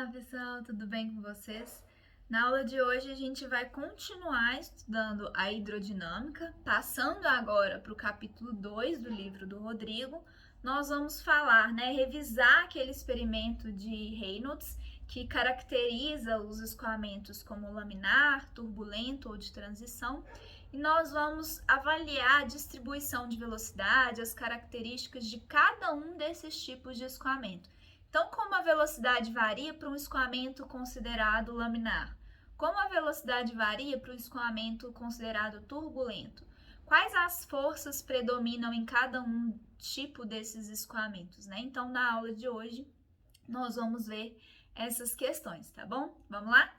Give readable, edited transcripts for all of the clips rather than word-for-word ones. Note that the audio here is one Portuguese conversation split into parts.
Olá, pessoal, tudo bem com vocês? Na aula de hoje a gente vai continuar estudando a hidrodinâmica, passando agora para o capítulo 2 do livro do Rodrigo. Nós vamos falar, revisar aquele experimento de Reynolds que caracteriza os escoamentos como laminar, turbulento ou de transição. E nós vamos avaliar a distribuição de velocidade, as características de cada um desses tipos de escoamento. Então, como a velocidade varia para um escoamento considerado laminar? Como a velocidade varia para um escoamento considerado turbulento? Quais as forças predominam em cada um tipo desses escoamentos, Então, na aula de hoje, nós vamos ver essas questões, tá bom? Vamos lá?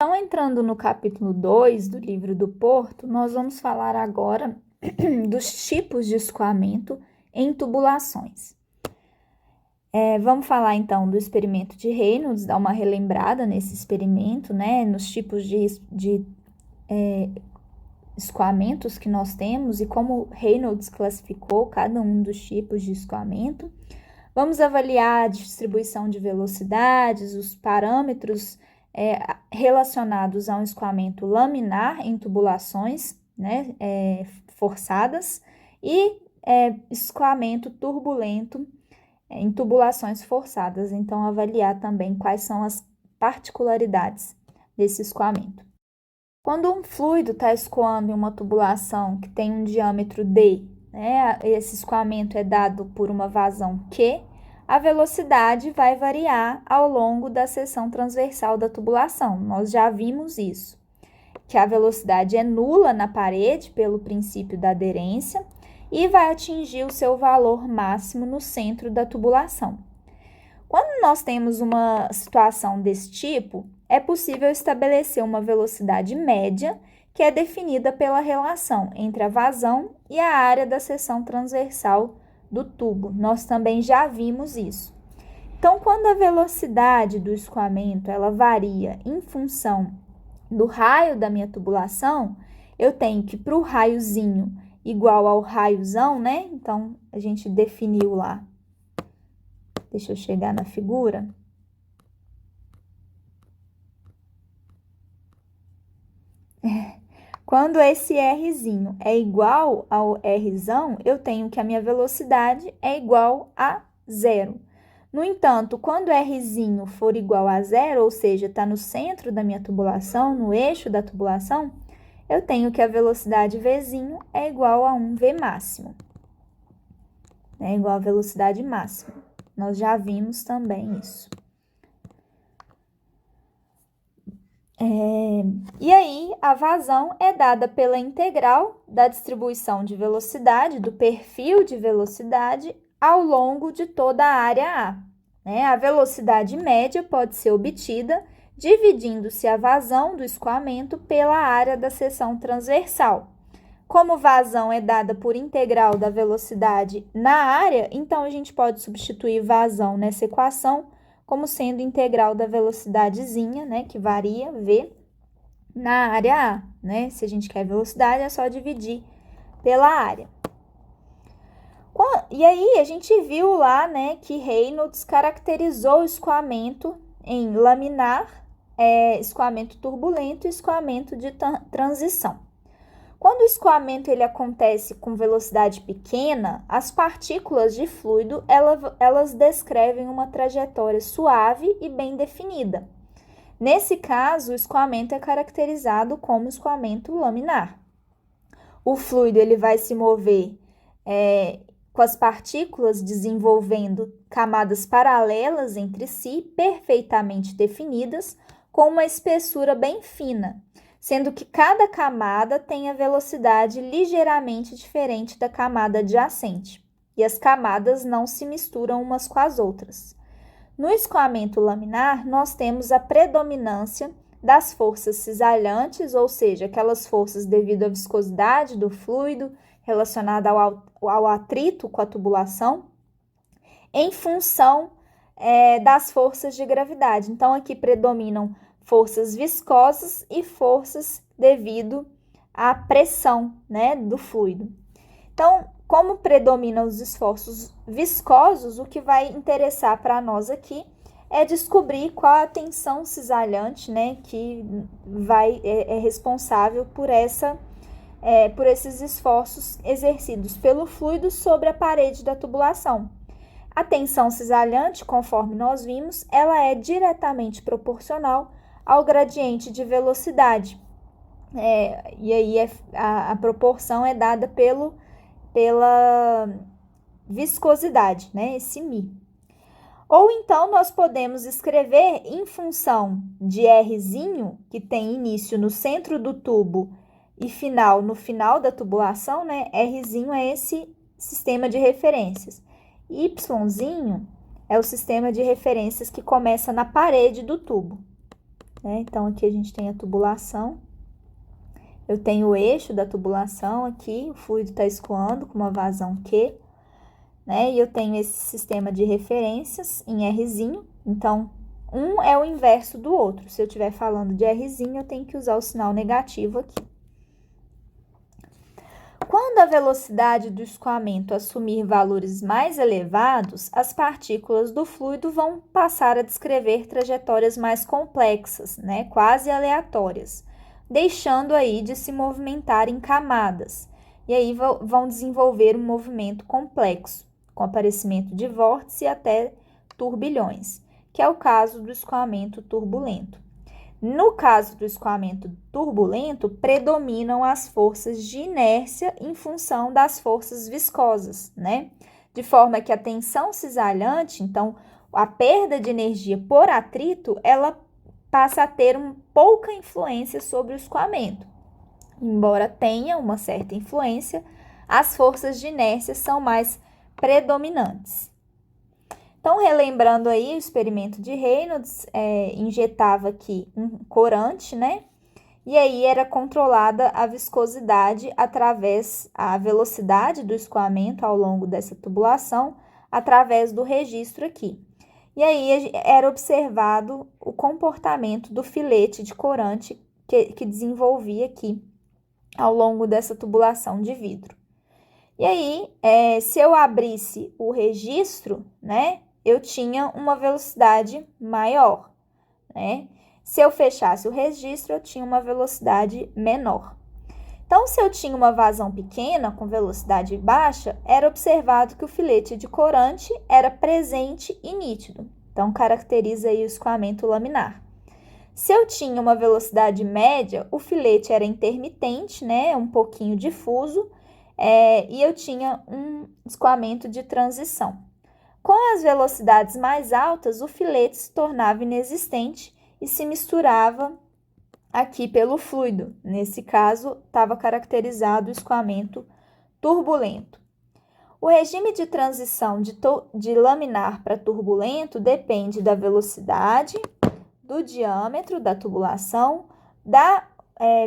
Então, entrando no capítulo 2 do livro do Porto, nós vamos falar agora dos tipos de escoamento em tubulações. Vamos falar então do experimento de Reynolds, dar uma relembrada nesse experimento, nos tipos de escoamentos que nós temos e como Reynolds classificou cada um dos tipos de escoamento. Vamos avaliar a distribuição de velocidades, os parâmetros relacionados a um escoamento laminar em tubulações forçadas e escoamento turbulento em tubulações forçadas. Então, avaliar também quais são as particularidades desse escoamento. Quando um fluido está escoando em uma tubulação que tem um diâmetro D, esse escoamento é dado por uma vazão Q, a velocidade vai variar ao longo da seção transversal da tubulação. Nós já vimos isso, que a velocidade é nula na parede pelo princípio da aderência e vai atingir o seu valor máximo no centro da tubulação. Quando nós temos uma situação desse tipo, é possível estabelecer uma velocidade média que é definida pela relação entre a vazão e a área da seção transversal do tubo. Nós também já vimos isso. Então, quando a velocidade do escoamento ela varia em função do raio da minha tubulação, eu tenho que para o raiozinho igual ao raiozão, Então, a gente definiu lá. Deixa eu chegar na figura. Quando esse Rzinho é igual ao Rzão, eu tenho que a minha velocidade é igual a zero. No entanto, quando Rzinho for igual a zero, ou seja, está no centro da minha tubulação, no eixo da tubulação, eu tenho que a velocidade Vzinho é igual a 1V máximo. É igual à velocidade máxima. Nós já vimos também isso. E aí, a vazão é dada pela integral da distribuição de velocidade, do perfil de velocidade, ao longo de toda a área A. A velocidade média pode ser obtida dividindo-se a vazão do escoamento pela área da seção transversal. Como vazão é dada por integral da velocidade na área, então a gente pode substituir vazão nessa equação como sendo integral da velocidadezinha, que varia, V, na área A, Se a gente quer velocidade, é só dividir pela área. E aí, a gente viu lá, que Reynolds caracterizou o escoamento em laminar, escoamento turbulento e escoamento de transição. Quando o escoamento ele acontece com velocidade pequena, as partículas de fluido, elas descrevem uma trajetória suave e bem definida. Nesse caso, o escoamento é caracterizado como escoamento laminar. O fluido ele vai se mover com as partículas desenvolvendo camadas paralelas entre si, perfeitamente definidas, com uma espessura bem fina, sendo que cada camada tem a velocidade ligeiramente diferente da camada adjacente, e as camadas não se misturam umas com as outras. No escoamento laminar, nós temos a predominância das forças cisalhantes, ou seja, aquelas forças devido à viscosidade do fluido, relacionada ao atrito com a tubulação, em função das forças de gravidade. Então, aqui predominam forças viscosas e forças devido a pressão, né, do fluido. Então, como predominam os esforços viscosos, o que vai interessar para nós aqui é descobrir qual a tensão cisalhante, né, que é responsável por esses esforços exercidos pelo fluido sobre a parede da tubulação. A tensão cisalhante, conforme nós vimos, ela é diretamente proporcional ao gradiente de velocidade. E aí a proporção é dada pela viscosidade, né? Esse μ. Ou então nós podemos escrever em função de Rzinho, que tem início no centro do tubo e final no final da tubulação, né? Rzinho é esse sistema de referências. Yzinho é o sistema de referências que começa na parede do tubo, né? Então, aqui a gente tem a tubulação. Eu tenho o eixo da tubulação aqui, o fluido está escoando com uma vazão Q, né? E eu tenho esse sistema de referências em Rzinho. Então, um é o inverso do outro. Se eu estiver falando de Rzinho, eu tenho que usar o sinal negativo aqui. Quando a velocidade do escoamento assumir valores mais elevados, as partículas do fluido vão passar a descrever trajetórias mais complexas, né, quase aleatórias, deixando aí de se movimentar em camadas. E aí vão desenvolver um movimento complexo, com aparecimento de vórtices e até turbilhões, que é o caso do escoamento turbulento. No caso do escoamento turbulento, predominam as forças de inércia em função das forças viscosas, né? De forma que a tensão cisalhante, então, a perda de energia por atrito, ela passa a ter pouca influência sobre o escoamento. Embora tenha uma certa influência, as forças de inércia são mais predominantes. Então, relembrando aí o experimento de Reynolds, injetava aqui um corante, né? E aí era controlada a viscosidade a velocidade do escoamento ao longo dessa tubulação, através do registro aqui. E aí era observado o comportamento do filete de corante que desenvolvia aqui ao longo dessa tubulação de vidro. E aí, se eu abrisse o registro, né? Eu tinha uma velocidade maior, né? Se eu fechasse o registro, eu tinha uma velocidade menor. Então, se eu tinha uma vazão pequena, com velocidade baixa, era observado que o filete de corante era presente e nítido. Então, caracteriza aí o escoamento laminar. Se eu tinha uma velocidade média, o filete era intermitente, né? Um pouquinho difuso, e eu tinha um escoamento de transição. Com as velocidades mais altas, o filete se tornava inexistente e se misturava aqui pelo fluido. Nesse caso, estava caracterizado o escoamento turbulento. O regime de transição de laminar para turbulento depende da velocidade, do diâmetro da tubulação, da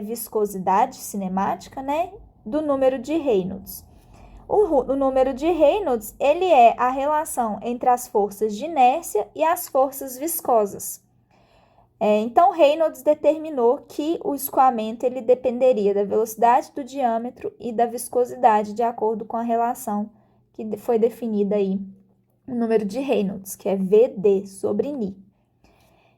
viscosidade cinemática, né, do número de Reynolds. O número de Reynolds, ele é a relação entre as forças de inércia e as forças viscosas. Então, Reynolds determinou que o escoamento ele dependeria da velocidade, do diâmetro e da viscosidade, de acordo com a relação que foi definida aí, o número de Reynolds, que é VD sobre Ni.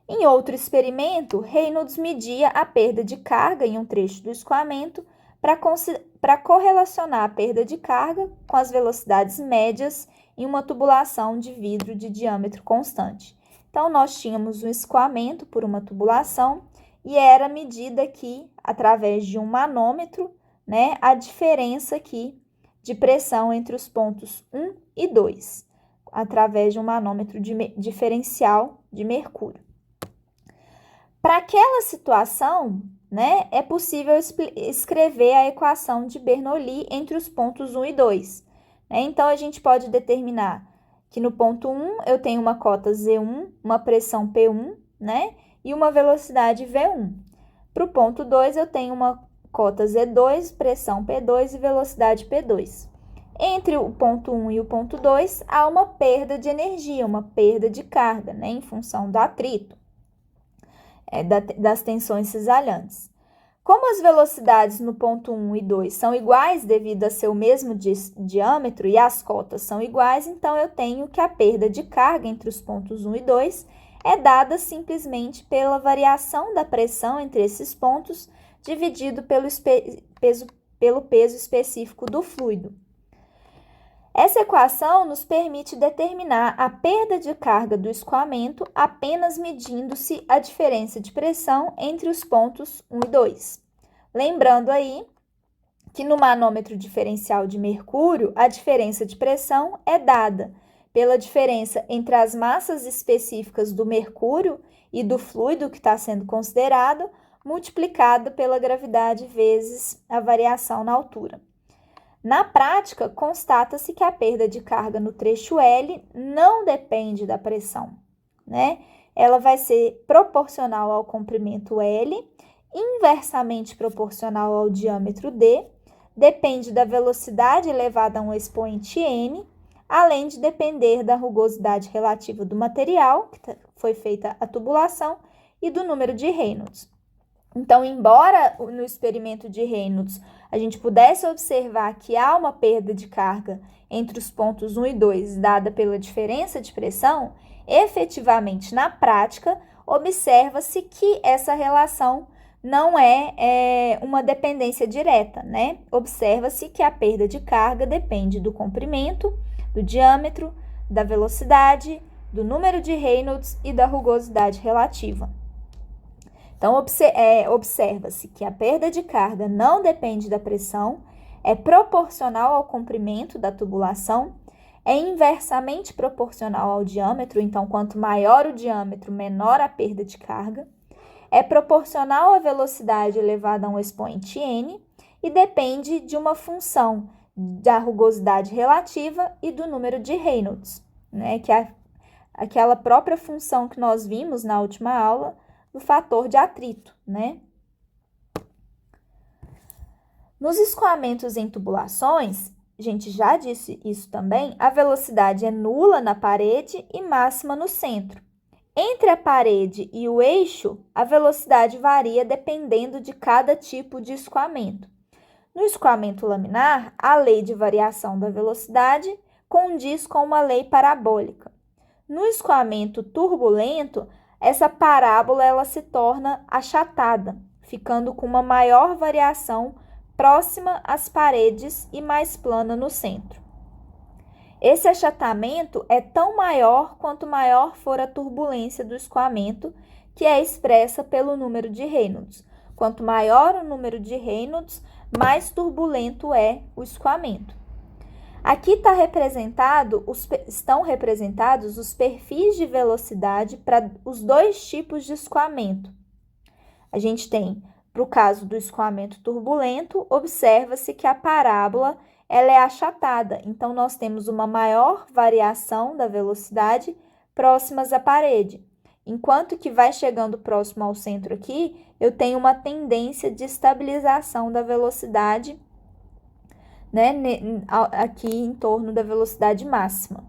Em outro experimento, Reynolds media a perda de carga em um trecho do escoamento para correlacionar a perda de carga com as velocidades médias em uma tubulação de vidro de diâmetro constante. Então, nós tínhamos um escoamento por uma tubulação e era medida aqui, através de um manômetro, né, a diferença aqui de pressão entre os pontos 1 e 2, através de um manômetro diferencial de mercúrio. Para aquela situação, né, é possível escrever a equação de Bernoulli entre os pontos 1 e 2. Então, a gente pode determinar que no ponto 1 eu tenho uma cota Z1, uma pressão P1, né, e uma velocidade V1. Para o ponto 2, eu tenho uma cota Z2, pressão P2 e velocidade P2. Entre o ponto 1 e o ponto 2, há uma perda de energia, uma perda de carga, né, em função do atrito, das tensões cisalhantes. Como as velocidades no ponto 1 e 2 são iguais devido a seu mesmo diâmetro e as cotas são iguais, então eu tenho que a perda de carga entre os pontos 1 e 2 é dada simplesmente pela variação da pressão entre esses pontos dividido pelo peso específico do fluido. Essa equação nos permite determinar a perda de carga do escoamento apenas medindo-se a diferença de pressão entre os pontos 1 e 2. Lembrando aí que no manômetro diferencial de mercúrio, a diferença de pressão é dada pela diferença entre as massas específicas do mercúrio e do fluido que está sendo considerado, multiplicado pela gravidade vezes a variação na altura. Na prática, constata-se que a perda de carga no trecho L não depende da pressão, né? Ela vai ser proporcional ao comprimento L, inversamente proporcional ao diâmetro D, depende da velocidade elevada a um expoente N, além de depender da rugosidade relativa do material, que foi feita a tubulação, e do número de Reynolds. Então, embora no experimento de Reynolds a gente pudesse observar que há uma perda de carga entre os pontos 1 e 2 dada pela diferença de pressão, efetivamente na prática observa-se que essa relação não é uma dependência direta, né? Observa-se que a perda de carga depende do comprimento, do diâmetro, da velocidade, do número de Reynolds e da rugosidade relativa. Então, observa-se que a perda de carga não depende da pressão, é proporcional ao comprimento da tubulação, é inversamente proporcional ao diâmetro, então, quanto maior o diâmetro, menor a perda de carga, é proporcional à velocidade elevada a um expoente n e depende de uma função da rugosidade relativa e do número de Reynolds, né, que é aquela própria função que nós vimos na última aula, do fator de atrito, né? Nos escoamentos em tubulações, a gente já disse isso também, a velocidade é nula na parede e máxima no centro. Entre a parede e o eixo, a velocidade varia dependendo de cada tipo de escoamento. No escoamento laminar, a lei de variação da velocidade condiz com uma lei parabólica. No escoamento turbulento, essa parábola ela se torna achatada, ficando com uma maior variação próxima às paredes e mais plana no centro. Esse achatamento é tão maior quanto maior for a turbulência do escoamento, que é expressa pelo número de Reynolds. Quanto maior o número de Reynolds, mais turbulento é o escoamento. Aqui estão representados os perfis de velocidade para os dois tipos de escoamento. A gente tem, para o caso do escoamento turbulento, observa-se que a parábola ela é achatada, então nós temos uma maior variação da velocidade próximas à parede. Enquanto que vai chegando próximo ao centro aqui, eu tenho uma tendência de estabilização da velocidade, né, aqui em torno da velocidade máxima.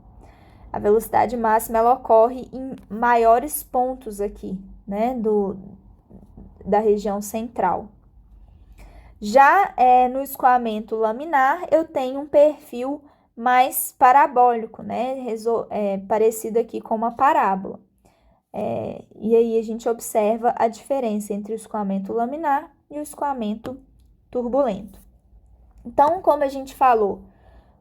A velocidade máxima ela ocorre em maiores pontos aqui, né, da região central. Já no escoamento laminar, eu tenho um perfil mais parabólico, né, parecido aqui com uma parábola. E aí a gente observa a diferença entre o escoamento laminar e o escoamento turbulento. Então, como a gente falou,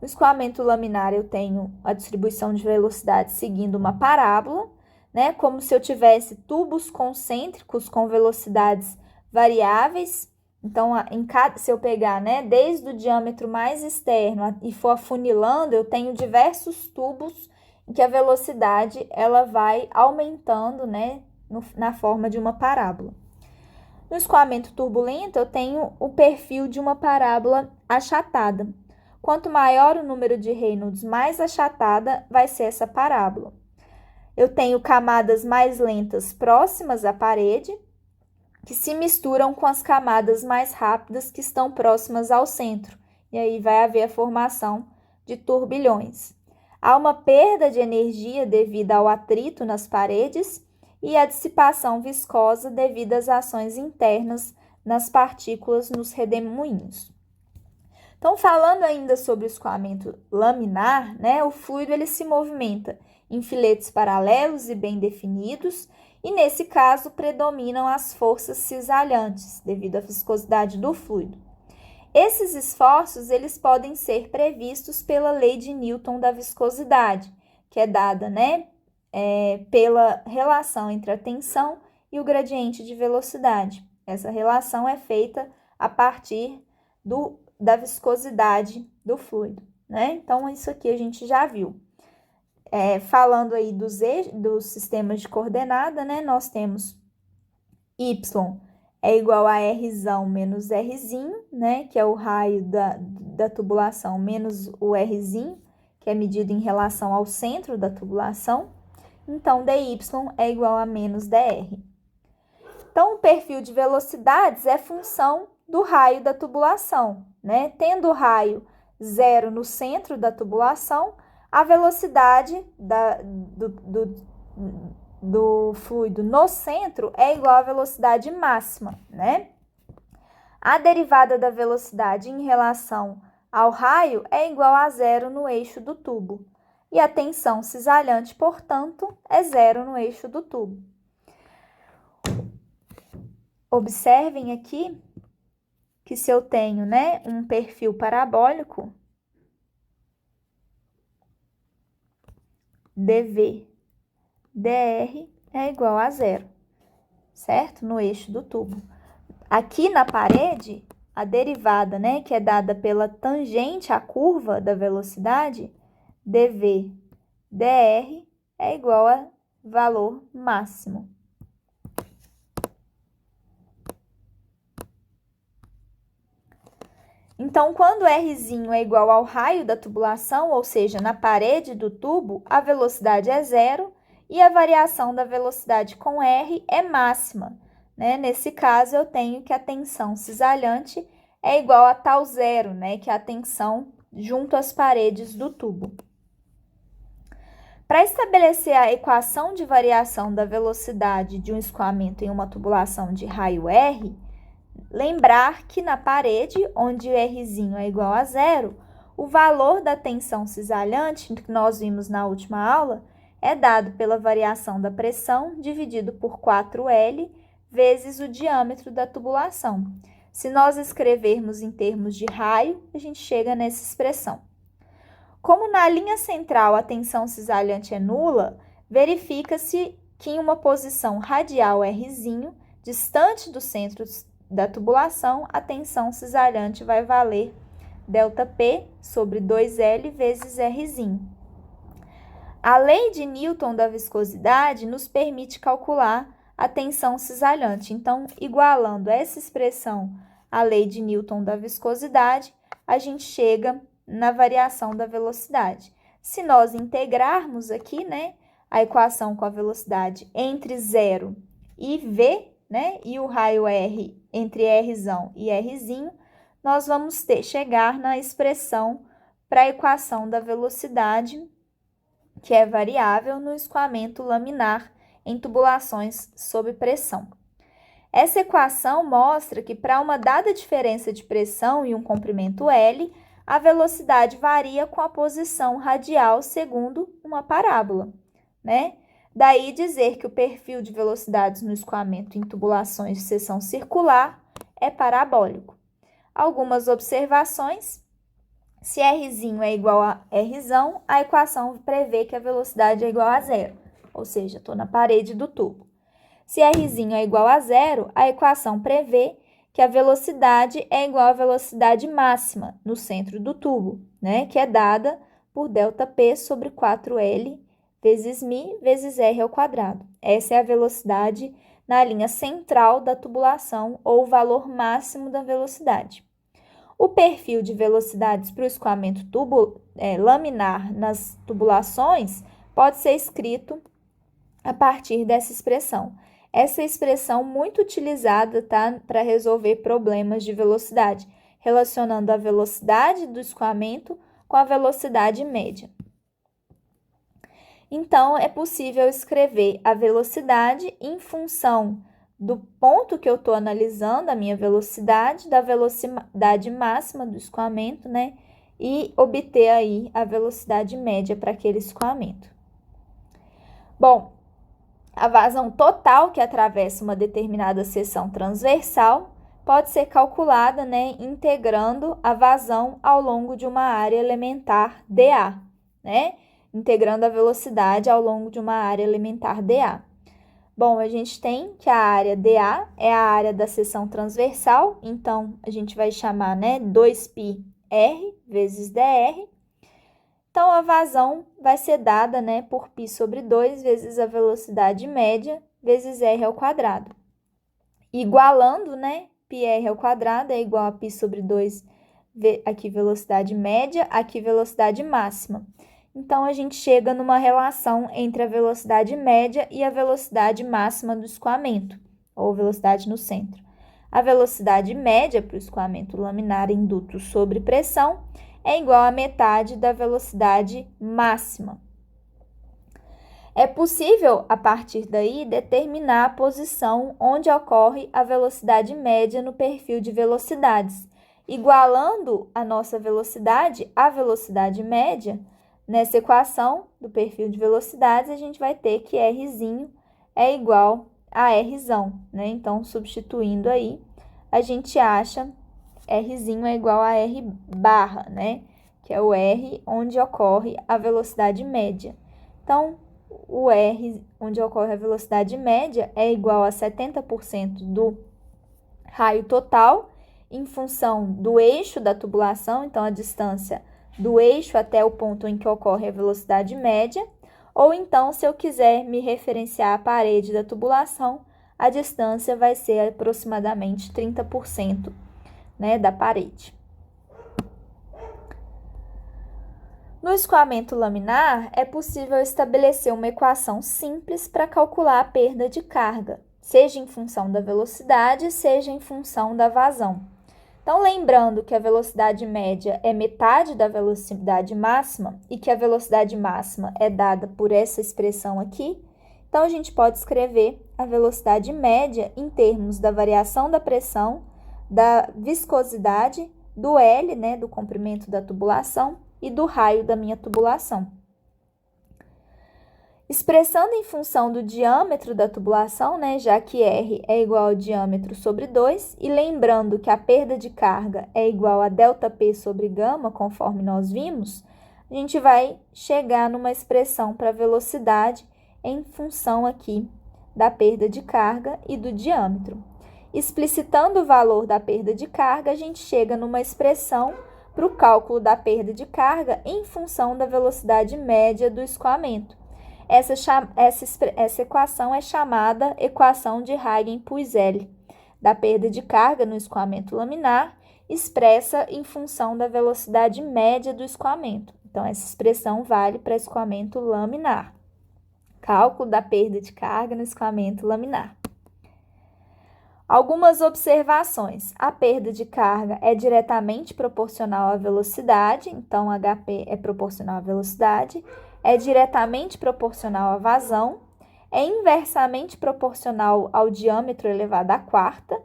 no escoamento laminar eu tenho a distribuição de velocidade seguindo uma parábola, né? Como se eu tivesse tubos concêntricos com velocidades variáveis. Então, se eu pegar, né, desde o diâmetro mais externo e for afunilando, eu tenho diversos tubos em que a velocidade ela vai aumentando, né, na forma de uma parábola. No escoamento turbulento, eu tenho o perfil de uma parábola achatada. Quanto maior o número de Reynolds, mais achatada vai ser essa parábola. Eu tenho camadas mais lentas próximas à parede, que se misturam com as camadas mais rápidas que estão próximas ao centro. E aí vai haver a formação de turbilhões. Há uma perda de energia devido ao atrito nas paredes e a dissipação viscosa devido às ações internas nas partículas nos redemoinhos. Então, falando ainda sobre o escoamento laminar, né, o fluido ele se movimenta em filetes paralelos e bem definidos, e nesse caso predominam as forças cisalhantes, devido à viscosidade do fluido. Esses esforços eles podem ser previstos pela lei de Newton da viscosidade, que é dada, né, pela relação entre a tensão e o gradiente de velocidade. Essa relação é feita a partir da viscosidade do fluido, né? Então, isso aqui a gente já viu. Falando aí dos sistemas de coordenada, né? Nós temos y é igual a Rzão menos Rzinho, né? Que é o raio da tubulação menos o Rzinho, que é medido em relação ao centro da tubulação. Então, dy é igual a menos dr. Então, o perfil de velocidades é função do raio da tubulação, né? Tendo o raio zero no centro da tubulação, a velocidade do fluido no centro é igual à velocidade máxima, né? A derivada da velocidade em relação ao raio é igual a zero no eixo do tubo. E a tensão cisalhante, portanto, é zero no eixo do tubo. Observem aqui que se eu tenho, né, um perfil parabólico, dV dr é igual a zero, certo? No eixo do tubo. Aqui na parede, a derivada, né, que é dada pela tangente à curva da velocidade, dV dr é igual a valor máximo. Então, quando Rzinho é igual ao raio da tubulação, ou seja, na parede do tubo, a velocidade é zero e a variação da velocidade com R é máxima, né? Nesse caso, eu tenho que a tensão cisalhante é igual a tal zero, né? Que é a tensão junto às paredes do tubo. Para estabelecer a equação de variação da velocidade de um escoamento em uma tubulação de raio R, lembrar que na parede, onde o Rzinho é igual a zero, o valor da tensão cisalhante, que nós vimos na última aula, é dado pela variação da pressão dividido por 4L vezes o diâmetro da tubulação. Se nós escrevermos em termos de raio, a gente chega nessa expressão. Como na linha central a tensão cisalhante é nula, verifica-se que em uma posição radial Rzinho, distante do centro da tubulação, a tensão cisalhante vai valer ΔP sobre 2L vezes Rzinho. A lei de Newton da viscosidade nos permite calcular a tensão cisalhante. Então, igualando essa expressão à lei de Newton da viscosidade, a gente chega na variação da velocidade. Se nós integrarmos aqui, né, a equação com a velocidade entre 0 e V, né, e o raio R entre Rzão e Rzinho, nós vamos chegar na expressão para a equação da velocidade, que é variável no escoamento laminar em tubulações sob pressão. Essa equação mostra que para uma dada diferença de pressão e um comprimento L, a velocidade varia com a posição radial segundo uma parábola, né? Daí dizer que o perfil de velocidades no escoamento em tubulações de seção circular é parabólico. Algumas observações. Se Rzinho é igual a Rzão, a equação prevê que a velocidade é igual a zero, ou seja, estou na parede do tubo. Se Rzinho é igual a zero, a equação prevê que a velocidade é igual à velocidade máxima no centro do tubo, né? Que é dada por ΔP sobre 4L vezes μ vezes R ao quadrado. Essa é a velocidade na linha central da tubulação, ou o valor máximo da velocidade. O perfil de velocidades para o escoamento laminar nas tubulações pode ser escrito a partir dessa expressão. Essa expressão muito utilizada, tá, para resolver problemas de velocidade, relacionando a velocidade do escoamento com a velocidade média. Então, é possível escrever a velocidade em função do ponto que eu estou analisando, a minha velocidade, da velocidade máxima do escoamento, né? E obter aí a velocidade média para aquele escoamento. Bom, a vazão total que atravessa uma determinada seção transversal pode ser calculada, né, integrando a vazão ao longo de uma área elementar dA, né? Integrando a velocidade ao longo de uma área elementar dA. Bom, a gente tem que a área dA é a área da seção transversal, então a gente vai chamar, né, 2πr vezes dr. Então, a vazão vai ser dada, né, por π sobre 2 vezes a velocidade média vezes r ao quadrado. Igualando, né, πr ao quadrado é igual a π sobre 2, aqui velocidade média, aqui velocidade máxima. Então, a gente chega numa relação entre a velocidade média e a velocidade máxima do escoamento, ou velocidade no centro. A velocidade média para o escoamento laminar em duto sobre pressão é igual a metade da velocidade máxima. É possível, a partir daí, determinar a posição onde ocorre a velocidade média no perfil de velocidades. Igualando a nossa velocidade à velocidade média, nessa equação do perfil de velocidades, a gente vai ter que Rzinho é igual a Rzão, né? Então, substituindo aí, a gente acha Rzinho é igual a R barra, né? Que é o R onde ocorre a velocidade média. Então, o R onde ocorre a velocidade média é igual a 70% do raio total em função do eixo da tubulação, então a distância do eixo até o ponto em que ocorre a velocidade média, ou então, se eu quiser me referenciar à parede da tubulação, a distância vai ser aproximadamente 30%, né, da parede. No escoamento laminar, é possível estabelecer uma equação simples para calcular a perda de carga, seja em função da velocidade, seja em função da vazão. Então, lembrando que a velocidade média é metade da velocidade máxima e que a velocidade máxima é dada por essa expressão aqui, então a gente pode escrever a velocidade média em termos da variação da pressão, da viscosidade, do L, né, do comprimento da tubulação, e do raio da minha tubulação. Expressando em função do diâmetro da tubulação, né, já que R é igual ao diâmetro sobre 2, e lembrando que a perda de carga é igual a ΔP sobre gama, conforme nós vimos, a gente vai chegar numa expressão para velocidade em função aqui da perda de carga e do diâmetro. Explicitando o valor da perda de carga, a gente chega numa expressão para o cálculo da perda de carga em função da velocidade média do escoamento. Essa equação é chamada equação de Hagen-Poiseuille, da perda de carga no escoamento laminar, expressa em função da velocidade média do escoamento. Então, essa expressão vale para escoamento laminar. Cálculo da perda de carga no escoamento laminar. Algumas observações. A perda de carga é diretamente proporcional à velocidade, então HP é proporcional à velocidade, é diretamente proporcional à vazão, é inversamente proporcional ao diâmetro elevado à quarta.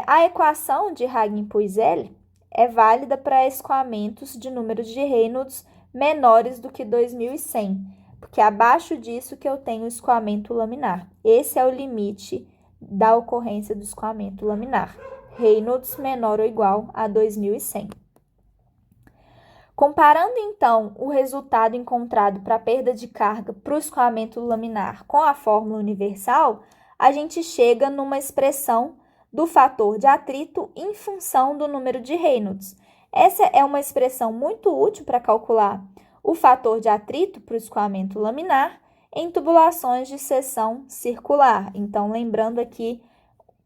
A equação de Hagen-Poiseuille é válida para escoamentos de números de Reynolds menores do que 2100, porque abaixo disso que eu tenho escoamento laminar. Esse é o limite da ocorrência do escoamento laminar, Reynolds menor ou igual a 2100. Comparando, então, o resultado encontrado para a perda de carga para o escoamento laminar com a fórmula universal, a gente chega numa expressão do fator de atrito em função do número de Reynolds. Essa é uma expressão muito útil para calcular o fator de atrito para o escoamento laminar em tubulações de seção circular. Então, lembrando aqui,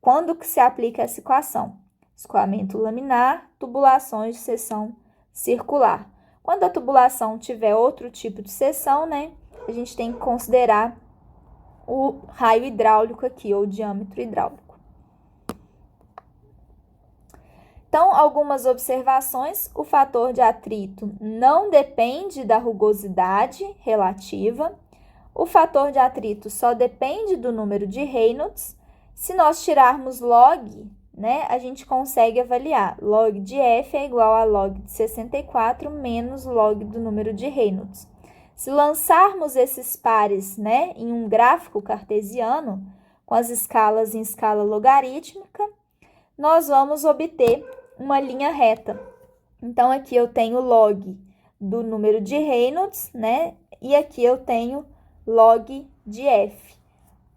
quando que se aplica essa equação? Escoamento laminar, tubulações de seção circular. Quando a tubulação tiver outro tipo de seção, né, a gente tem que considerar o raio hidráulico aqui, ou diâmetro hidráulico. Então, algumas observações. O fator de atrito não depende da rugosidade relativa. O fator de atrito só depende do número de Reynolds. Se nós tirarmos log, né, a gente consegue avaliar. Log de F é igual a log de 64 menos log do número de Reynolds. Se lançarmos esses pares, né, em um gráfico cartesiano, com as escalas em escala logarítmica, nós vamos obter uma linha reta. Então, aqui eu tenho log do número de Reynolds, né, e aqui eu tenho log de F.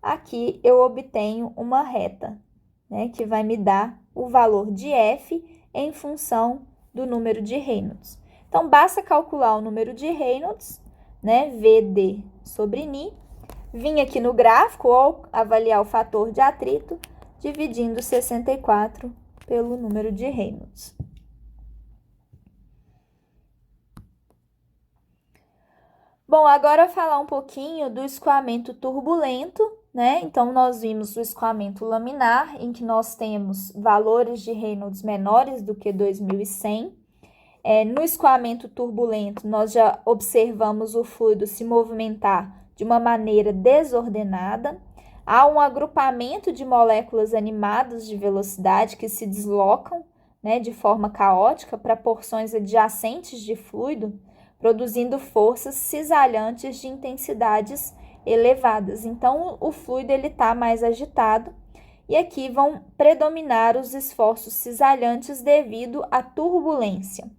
Aqui eu obtenho uma reta, né, que vai me dar o valor de F em função do número de Reynolds. Então, basta calcular o número de Reynolds, né, VD sobre Ni, vim aqui no gráfico ou avaliar o fator de atrito, dividindo 64 pelo número de Reynolds. Bom, agora falar um pouquinho do escoamento turbulento, né? Então, nós vimos o escoamento laminar, em que nós temos valores de Reynolds menores do que 2100. No escoamento turbulento, nós já observamos o fluido se movimentar de uma maneira desordenada. Há um agrupamento de moléculas animadas de velocidade que se deslocam, né, de forma caótica para porções adjacentes de fluido, produzindo forças cisalhantes de intensidades elevadas. Então, o fluido está mais agitado e aqui vão predominar os esforços cisalhantes devido à turbulência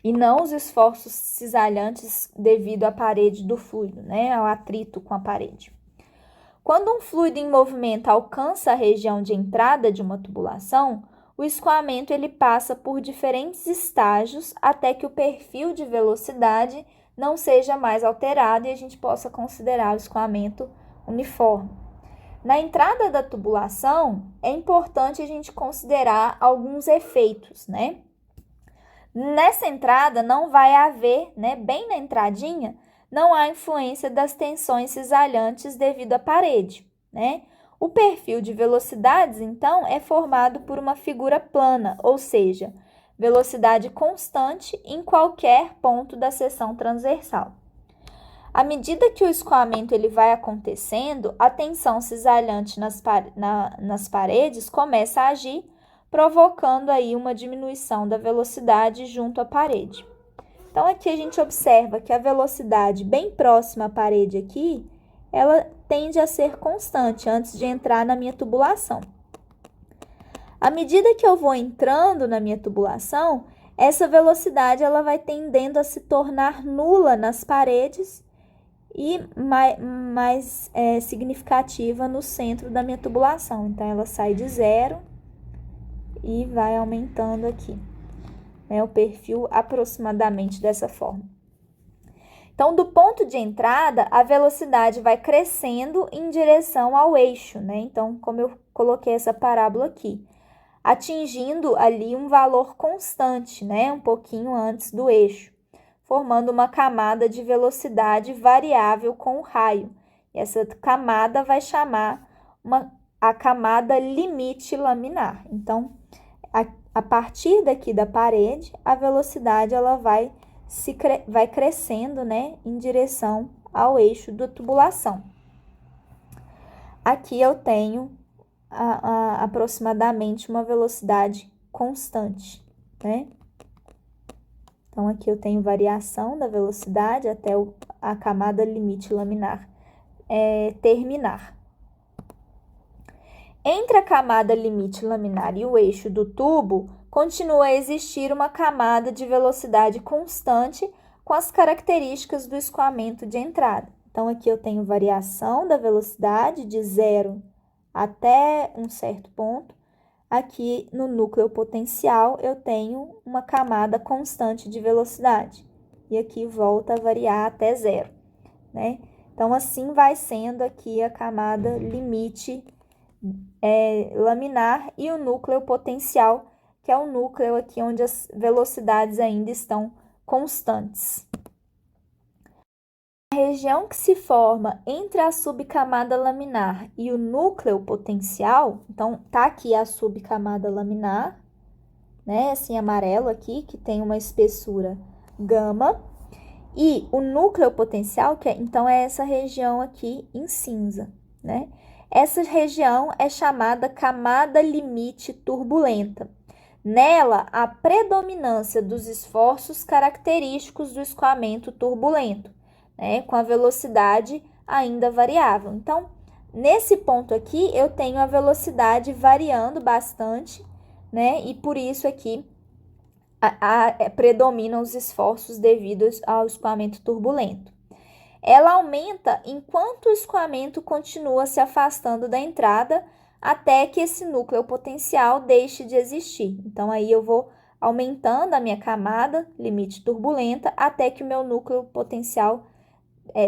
e não os esforços cisalhantes devido à parede do fluido, né, ao atrito com a parede. Quando um fluido em movimento alcança a região de entrada de uma tubulação, o escoamento ele passa por diferentes estágios até que o perfil de velocidade não seja mais alterado e a gente possa considerar o escoamento uniforme. Na entrada da tubulação, é importante a gente considerar alguns efeitos, né? Nessa entrada não vai haver, né, bem na entradinha, não há influência das tensões cisalhantes devido à parede, né? O perfil de velocidades, então, é formado por uma figura plana, ou seja, velocidade constante em qualquer ponto da seção transversal. À medida que o escoamento ele vai acontecendo, a tensão cisalhante nas paredes começa a agir, provocando aí uma diminuição da velocidade junto à parede. Então, aqui a gente observa que a velocidade bem próxima à parede aqui, ela tende a ser constante antes de entrar na minha tubulação. À medida que eu vou entrando na minha tubulação, essa velocidade ela vai tendendo a se tornar nula nas paredes e mais significativa no centro da minha tubulação. Então, ela sai de zero e vai aumentando aqui, né, o perfil aproximadamente dessa forma. Então, do ponto de entrada, a velocidade vai crescendo em direção ao eixo, né? Então, como eu coloquei essa parábola aqui, atingindo ali um valor constante, né? Um pouquinho antes do eixo, formando uma camada de velocidade variável com o raio. E essa camada vai chamar a camada limite laminar. Então, a partir daqui da parede, a velocidade ela vai crescendo, né, em direção ao eixo da tubulação. Aqui eu tenho aproximadamente uma velocidade constante, né? Então, aqui eu tenho variação da velocidade até a camada limite laminar terminar. Entre a camada limite laminar e o eixo do tubo, continua a existir uma camada de velocidade constante com as características do escoamento de entrada. Então, aqui eu tenho variação da velocidade de 0 até um certo ponto. Aqui no núcleo potencial, eu tenho uma camada constante de velocidade. E aqui volta a variar até 0, né? Então, assim vai sendo aqui a camada limite laminar e o núcleo potencial, que é o núcleo aqui onde as velocidades ainda estão constantes. A região que se forma entre a subcamada laminar e o núcleo potencial, então tá aqui a subcamada laminar, né, assim amarelo aqui, que tem uma espessura gama, e o núcleo potencial, então é essa região aqui em cinza, né? Essa região é chamada camada limite turbulenta. Nela, há predominância dos esforços característicos do escoamento turbulento, né, com a velocidade ainda variável. Então, nesse ponto aqui, eu tenho a velocidade variando bastante, né, e por isso aqui predominam os esforços devidos ao escoamento turbulento. Ela aumenta enquanto o escoamento continua se afastando da entrada até que esse núcleo potencial deixe de existir. Então, aí eu vou aumentando a minha camada limite turbulenta até que o meu núcleo potencial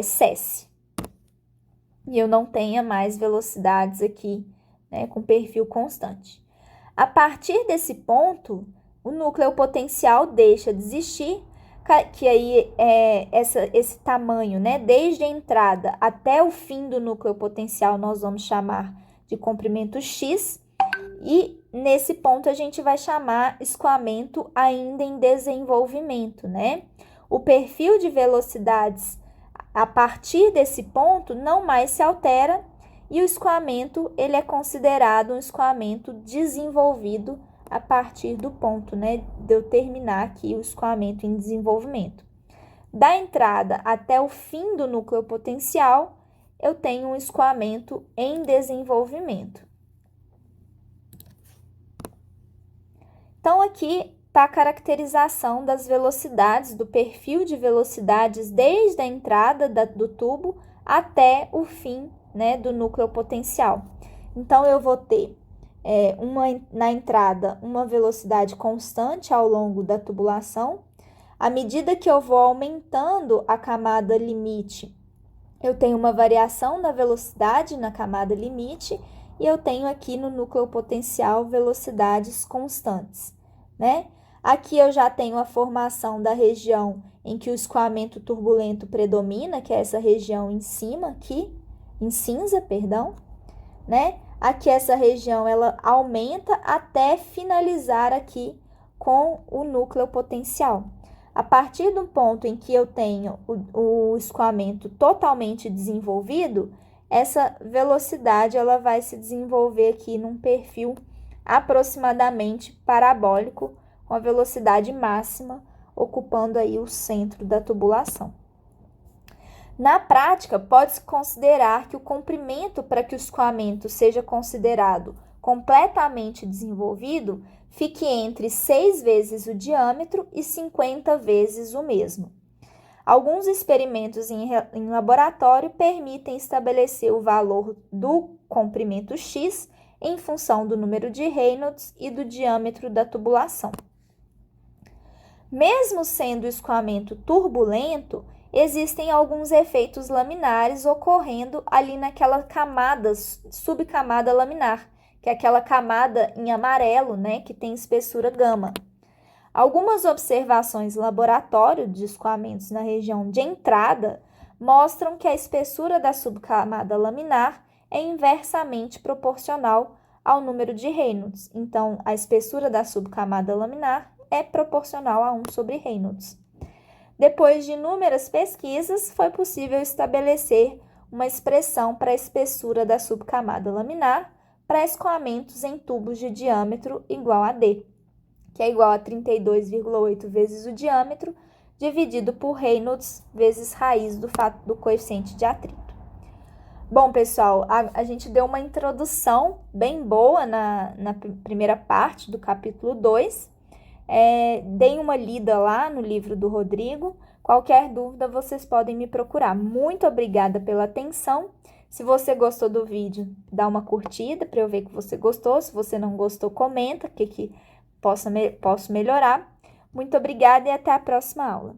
cesse. E eu não tenha mais velocidades aqui, né, com perfil constante. A partir desse ponto, o núcleo potencial deixa de existir, que aí esse tamanho, né, desde a entrada até o fim do núcleo potencial, nós vamos chamar de comprimento X, e nesse ponto a gente vai chamar escoamento ainda em desenvolvimento, né? O perfil de velocidades a partir desse ponto não mais se altera e o escoamento ele é considerado um escoamento desenvolvido a partir do ponto, né, de eu terminar aqui o escoamento em desenvolvimento. Da entrada até o fim do núcleo potencial, eu tenho um escoamento em desenvolvimento. Então, aqui está a caracterização das velocidades, do perfil de velocidades desde a entrada do tubo até o fim, né, do núcleo potencial. Então, eu vou ter na entrada uma velocidade constante ao longo da tubulação. À medida que eu vou aumentando a camada limite, eu tenho uma variação da velocidade na camada limite e eu tenho aqui no núcleo potencial velocidades constantes, né? Aqui eu já tenho a formação da região em que o escoamento turbulento predomina, que é essa região em cima aqui, em cinza, perdão, né? Aqui essa região ela aumenta até finalizar aqui com o núcleo potencial. A partir do ponto em que eu tenho o escoamento totalmente desenvolvido, essa velocidade ela vai se desenvolver aqui num perfil aproximadamente parabólico, com a velocidade máxima ocupando aí o centro da tubulação. Na prática, pode-se considerar que o comprimento para que o escoamento seja considerado completamente desenvolvido fique entre 6 vezes o diâmetro e 50 vezes o mesmo. Alguns experimentos em laboratório permitem estabelecer o valor do comprimento X em função do número de Reynolds e do diâmetro da tubulação. Mesmo sendo o escoamento turbulento, existem alguns efeitos laminares ocorrendo ali naquela camada, subcamada laminar, que é aquela camada em amarelo, né, que tem espessura gama. Algumas observações em laboratório de escoamentos na região de entrada mostram que a espessura da subcamada laminar é inversamente proporcional ao número de Reynolds. Então, a espessura da subcamada laminar é proporcional a 1 sobre Reynolds. Depois de inúmeras pesquisas, foi possível estabelecer uma expressão para a espessura da subcamada laminar para escoamentos em tubos de diâmetro igual a D, que é igual a 32,8 vezes o diâmetro, dividido por Reynolds vezes raiz do coeficiente de atrito. Bom, pessoal, a gente deu uma introdução bem boa na primeira parte do capítulo 2. Deem uma lida lá no livro do Rodrigo. Qualquer dúvida, vocês podem me procurar. Muito obrigada pela atenção. Se você gostou do vídeo, dá uma curtida para eu ver que você gostou. Se você não gostou, comenta o que posso melhorar. Muito obrigada e até a próxima aula.